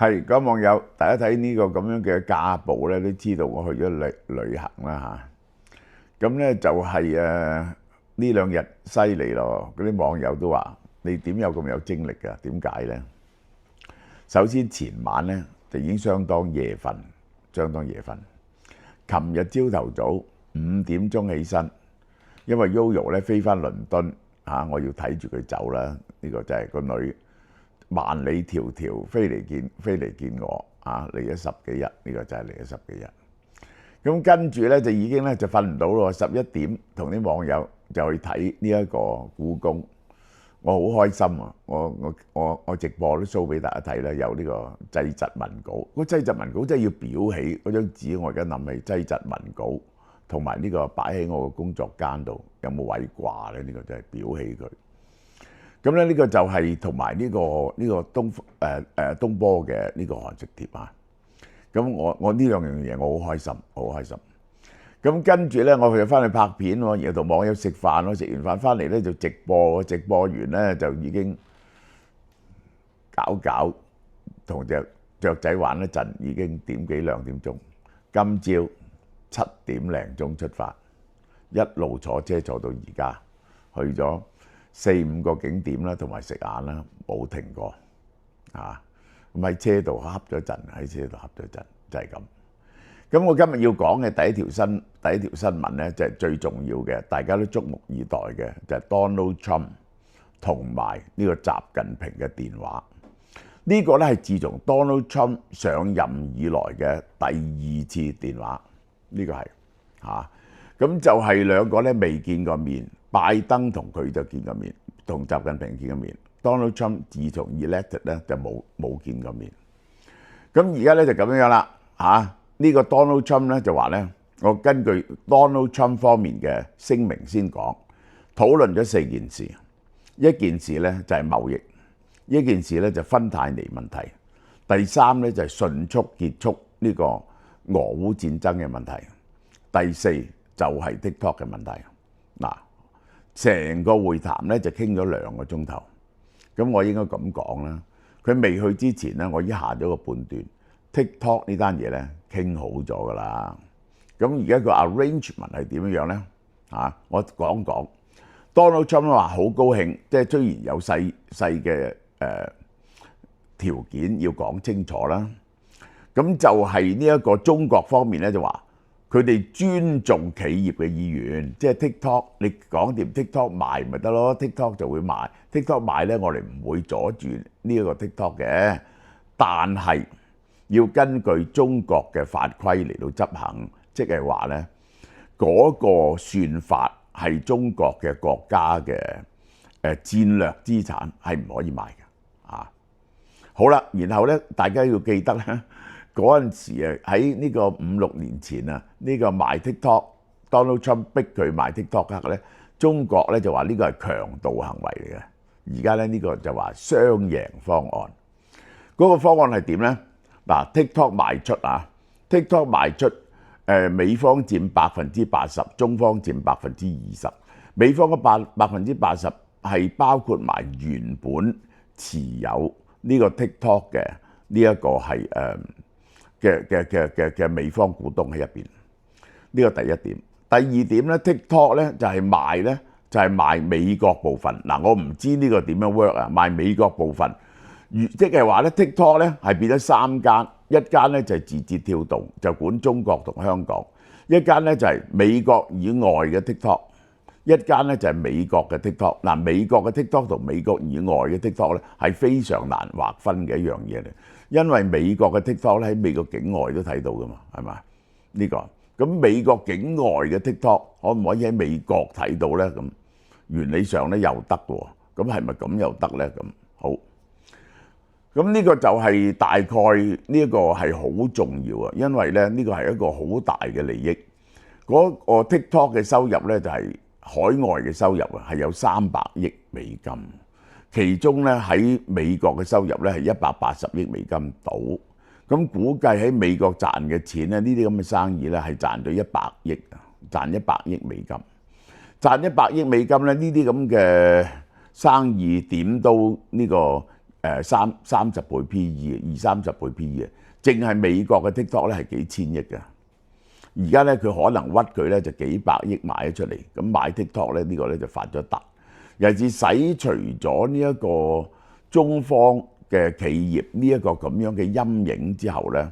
係各位網友，大家睇呢個咁樣嘅架步咧，都知道我去咗旅行啦嚇。咁咧就係呢兩日犀利咯，嗰啲網友都話：你點有咁有精力㗎？點解咧？首先前晚咧就已經相當夜瞓，相當夜瞓。琴日朝頭早5點鐘起身，因為 Yoyo 咧飛翻倫敦嚇，我要睇住佢走啦。呢個就係個女。萬里迢迢飛嚟見我啊！嚟咗10幾日，呢個就係嚟咗10幾日。咁跟住咧就已經咧就瞓唔到咯。11點同啲網友就去睇呢一個故宮，我好開心啊！我直播都 show 俾大家睇啦，有呢個祭侄文稿。個祭侄文稿真係要裱起嗰張紙，我而家諗起祭侄文稿同埋呢個擺喺我個工作間度，有冇位掛咧？呢個就係裱起佢。咁咧呢個就係同埋呢個東坡嘅呢個寒食帖啊！咁我呢兩樣嘢我好開心，好開心。咁跟住咧，我就翻去拍片喎，然後同網友食飯咯，食完飯翻嚟咧就直播，直播完咧就已經搞同隻雀仔玩一陣，已經點幾2點鐘。今朝7點零鐘出發，一路坐車坐到而家，去咗4、5個景點啦，同埋食晏啦，冇停過啊！咁喺車度瞌咗陣，就係咁。咁我今日要講嘅第一條新聞咧，就係最重要嘅，大家都觸目以待嘅，就係 Donald Trump 同埋呢個習近平嘅電話。呢個咧係自從 Donald Trump 上任以來嘅第2次電話，呢個係嚇。咁就係兩個咧未見過面。拜登同佢就見過面，同習近平見過面。Donald Trump 自從 elected 咧就冇見過面。咁而家咧就咁樣啦嚇。呢個 Donald Trump 咧就話咧，我根據 Donald Trump 方面嘅聲明先講，討論咗4件事。一件事咧就係貿易，一件事咧就芬太尼問題，第3咧就係迅速結束呢個俄烏戰爭嘅問題，第4就係 TikTok 嘅問題。嗱。成個會談咧就傾咗2個鐘頭，咁我應該咁講啦。佢未去之前咧，我已經下咗個判斷 ，TikTok 呢單嘢咧傾好咗噶啦。咁而家個 arrangement 係點樣咧？我講講。Donald Trump 話好高興，即係雖然有細嘅條件要講清楚啦。咁就係呢一個中國方面咧就話。佢哋尊重企業嘅意願，即係 TikTok，你講掂 TikTok 賣咪得咯 ，TikTok 就會賣。TikTok 賣咧，我哋唔會阻住呢一個 TikTok 嘅，但係要根據中國嘅法規嚟到執行，即係話咧嗰個算法係中國嘅國家嘅戰略資產，係唔可以賣嘅啊。好啦，然後咧大家要記得咧。嗰陣時啊，喺呢個5、6年前啊，呢個賣 TikTok，Donald Trump 逼佢賣 TikTok 咧，中國咧就話呢個係強盜行為嚟嘅。而家咧呢個就話雙贏方案。嗰個方案係點咧？嗱 ，TikTok 賣出啊 ，TikTok 賣出美方佔80%，中方佔20%。美方嘅80%係包括埋原本持有呢個 TikTok 嘅呢一個係嘅美方股東喺入邊，呢個第一點。第二點咧 ，TikTok 咧就係賣咧，就係賣美國部分。嗱，我唔知呢個點樣 work 啊，賣美國部分，即係話咧 TikTok 咧係變咗3間，一間咧就係字節跳動，就管中國同香港；一間咧就係美國以外嘅 TikTok， 一間咧就係美國嘅 TikTok。嗱，美國嘅 TikTok 同美國以外嘅 TikTok 咧係非常難劃分嘅一樣嘢嚟。因為美國嘅 TikTok 咧喺美國境外都睇到噶嘛，係嘛？呢個咁美國境外嘅 TikTok 可唔可以喺美國睇到咧？咁原理上咧又得喎，咁係咪咁又得咧？咁好，咁呢個就係大概呢一個係好重要啊，因為咧呢個係一個好大嘅利益。嗰個 TikTok 嘅收入咧就係海外嘅收入啊，係有300億美金。其中咧喺美國嘅收入咧係180億美金到，咁估計喺美國賺嘅錢咧，呢啲咁嘅生意咧係賺咗100億，賺100億美金，賺100億美金咧，呢啲咁嘅生意點都呢個30倍 PE， 20-30倍 PE， 淨係美國嘅 TikTok 咧係幾千億嘅。而家咧佢可能屈佢咧就幾百億買咗出嚟，咁買 TikTok 咧呢個咧就發咗達。尤其是洗除咗呢一個中方嘅企業呢一個咁樣嘅陰影之後咧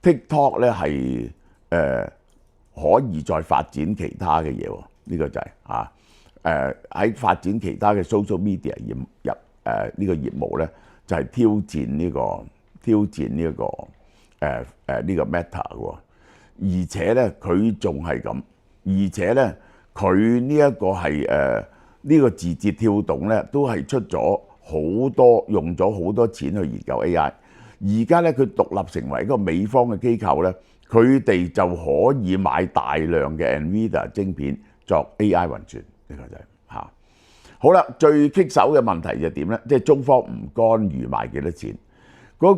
，TikTok 咧係可以再發展其他嘅嘢喎。呢個就係喺發展其他嘅 social media 呢個業務咧，就係挑戰呢個 Meta 嘅喎。而且咧佢仲係咁，而且咧佢呢一個係呢個字節跳動咧都係出咗好多，用咗好多錢去研究 AI。而家咧佢獨立成為一個美方嘅機構咧，佢哋就可以買大量嘅 NVIDIA 晶片作 AI 運算。呢個就係嚇。好啦，最棘手嘅問題就點咧？即係中方唔干預賣幾多錢。嗰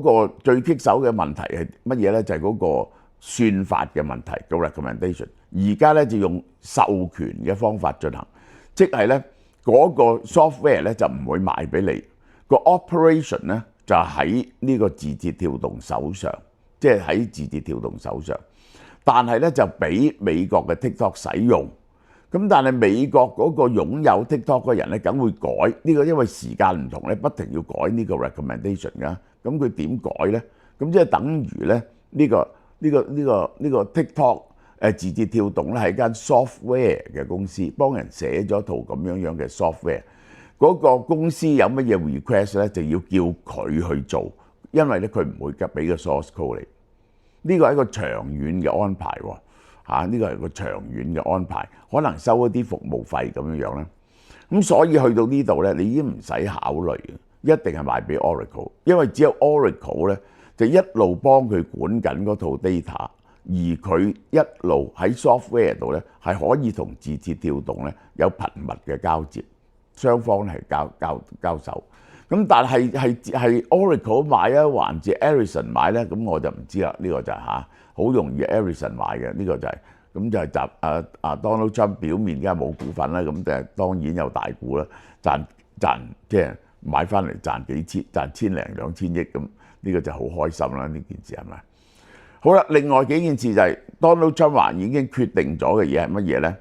個最棘手嘅問題係乜嘢咧？就係嗰個算法嘅問題，個 recommendation。而家咧就用授權嘅方法進行，即係咧嗰個 software 咧就唔會賣俾你，個 operation 咧就喺呢個字節跳動手上，即係喺字節跳動手上。但係咧就俾美國嘅 TikTok 使用。咁但係美國嗰個擁有 TikTok 嘅人咧，梗會改呢個，因為時間唔同咧，不停要改呢個 recommendation 㗎。咁佢點改咧？咁即係等於咧呢個 TikTok 字節跳動咧係間 software 嘅公司，幫人寫咗套咁樣嘅 software。嗰個公司有乜嘢 request 咧，就要叫佢去做，因為咧佢唔會俾個 source code你。呢個係一個長遠嘅安排喎。呢個係個長遠嘅安排，可能收一啲服務費咁樣咧。咁所以去到呢度咧，你已經唔使考慮，一定係賣俾 Oracle， 因為只有 Oracle 咧就一路幫佢管緊嗰套 data， 而佢一路喺 software 度咧係可以同字節跳動咧有頻密嘅交接，雙方係交手。咁但係 Oracle 買啊，還是 Ericsson 買咧？咁我就唔知啦。呢個就係好容易 Ericsson 買嘅，呢個就係咁就係Donald Trump 表面梗係冇股份啦，咁但係當然有大股啦，賺即係買翻嚟賺千零兩千億咁，呢個就好開心啦！呢件事係咪？好啦，另外幾件事就係 Donald Trump 話已經決定咗嘅嘢係乜嘢咧？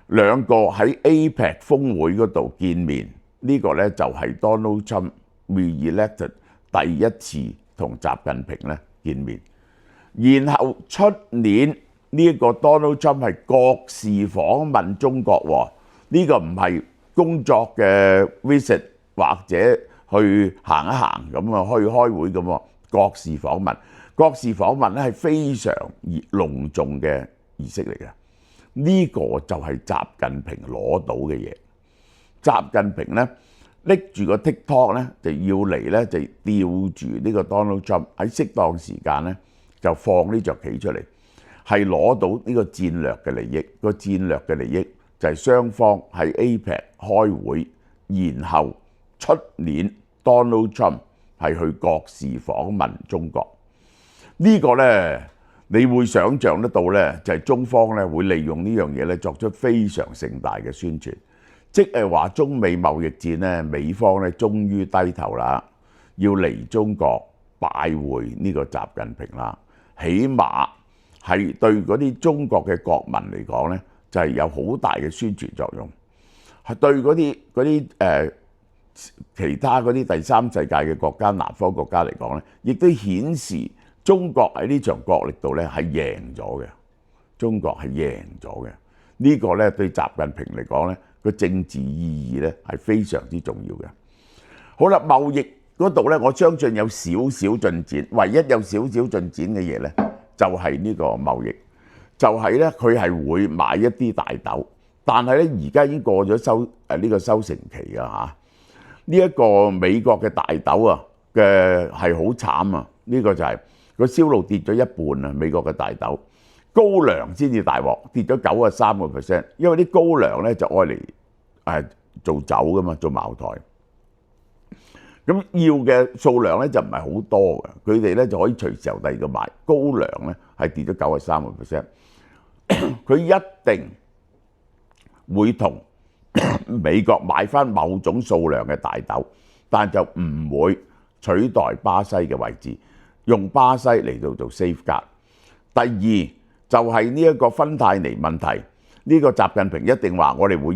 兩個喺 APEC 峰會嗰度見面，呢個咧就係 Donald Trump re-elected 第一次同習近平咧見面。然後出年呢一個 Donald Trump 係國事訪問中國喎，呢個唔係工作嘅 visit 或者去行一行咁啊，去開會咁喎。國事訪問，國事訪問咧係非常隆重嘅儀式嚟嘅。呢個就係習近平攞到嘅嘢。習近平咧拎住個 TikTok 咧就要嚟咧就吊住呢個 Donald Trump 喺適當時間咧。就放呢隻棋出嚟，係攞到呢個戰略嘅利益。個戰略嘅利益就係雙方喺 APEC 開會，然後出年 Donald Trump 係去國事訪問中國。呢個呢，你會想像得到呢，就係中方呢會利用呢樣嘢呢作出非常盛大嘅宣傳，即係話中美貿易戰呢，美方呢終於低頭啦，要嚟中國拜會呢個習近平啦。起碼係對嗰啲中國嘅國民嚟講咧，就係有好大嘅宣傳作用。係對嗰啲其他嗰啲第三世界嘅國家、南方國家嚟講咧，亦都顯示中國喺呢場角力度咧係贏咗嘅。中國係贏咗嘅。呢個咧對習近平嚟講咧，個政治意義咧係非常之重要嘅。好啦，貿易嗰度咧，我相信有少少進展，唯一有少少進展嘅嘢咧，就係呢個貿易，就係咧佢係會買一啲大豆，但係咧而家已經過咗呢個收成期㗎嚇。呢一個美國嘅大豆啊嘅係好慘啊，呢個就係個銷路跌咗一半啊，美國嘅大豆，高粱先至大鑊，跌咗93%，因為啲高粱咧就愛嚟做酒㗎嘛，做茅台。咁要嘅數量咧就唔係好多嘅，佢哋咧就可以隨時由第二度買。高粱咧係跌咗93%，佢一定會同美國買翻某種數量嘅大豆，但就唔會取代巴西嘅位置，用巴西嚟到做 safeguard。第二就係呢一個芬太尼問題，呢個習近平一定話我哋會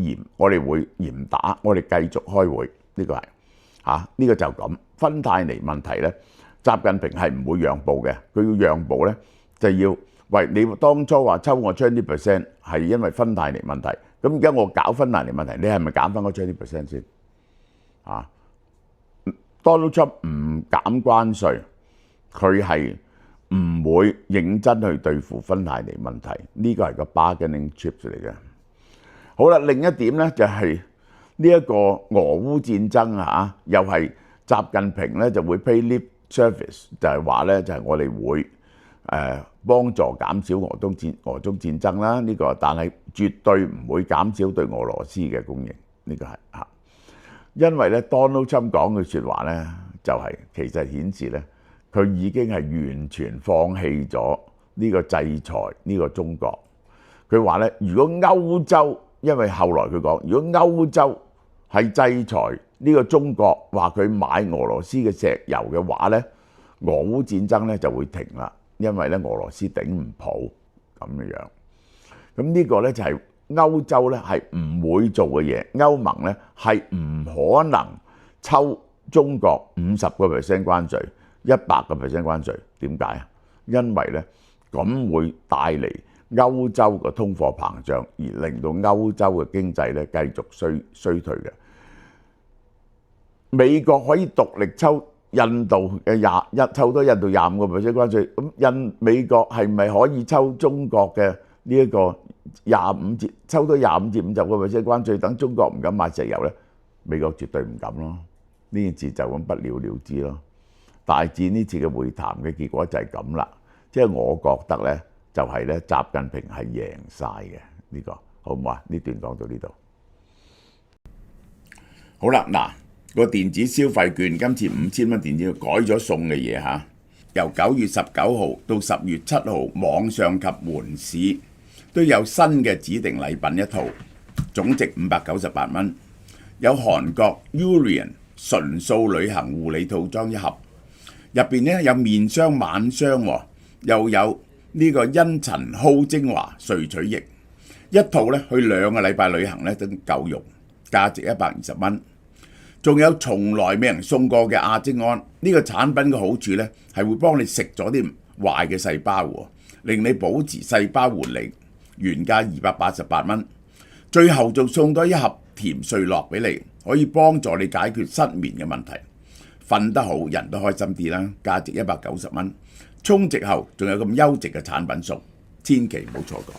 嚴打，我哋繼續開會，呢個係呢個就咁。芬太尼問題呢，習近平係唔會讓步嘅，佢要讓步呢，就要喂你當初話抽我 20% 係因為芬太尼問題，咁而家我搞芬太尼問題，你係咪減翻嗰 20% 先？Donald Trump 唔減關稅，佢係唔會認真去對付芬太尼問題，呢個係個 bargaining chips 嚟嘅。好啦，另一點呢就係呢一個俄烏戰爭又係習近平呢就會 pay lip service， 就係話呢就係我哋會幫助減少俄中戰爭啦，呢個但係絕對唔會減少對俄羅斯嘅供應，呢個係因為咧 Donald Trump 講嘅説話咧，就係其實顯示咧，佢已經係完全放棄咗呢個制裁呢個中國。佢話咧，如果歐洲，因為後來佢講，如果歐洲係制裁呢個中國，話佢買俄羅斯嘅石油嘅話咧，俄烏戰爭咧就會停啦，因為咧俄羅斯頂唔抱咁樣。咁呢個咧就係歐洲咧係唔會做嘅嘢，歐盟咧係唔可能抽中國50% 關稅、100% 關稅。點解啊？因為咧咁會帶嚟歐洲嘅通貨膨脹，而令到歐洲嘅經濟咧繼續衰退嘅。美國可以獨力抽印度嘅抽多印度25% 關稅，咁美國係咪可以抽中國嘅呢一個抽多25至50% 關稅，等中國唔敢買石油咧？美國絕對唔敢咯。呢件事就咁不了了之咯。大致呢次嘅會談嘅結果就係咁啦。即係我覺得咧，就係咧習近平係贏晒嘅呢個，好唔好啊？呢段講到呢度。好啦，嗱個電子消費券今次5000蚊電子改咗送嘅嘢嚇，由9月19號到10月7號，網上及門市都有新嘅指定禮品一套，總值598蚊。有韓國 Urian 純素旅行護理套裝一盒，入邊咧有面霜、晚霜，又有呢個茵陳蒿精華萃取液，一套咧去2個禮拜旅行咧都夠用，價值120蚊。仲有從來未人送過嘅亞精胺，呢個產品嘅好處咧係會幫你食咗啲壞嘅細胞喎，令你保持細胞活力，原價288蚊。最後仲送多一盒甜睡樂俾你，可以幫助你解決失眠嘅問題，瞓得好人都開心啲啦，價值190蚊。充值後仲有咁優質嘅產品送，千祈唔好錯過。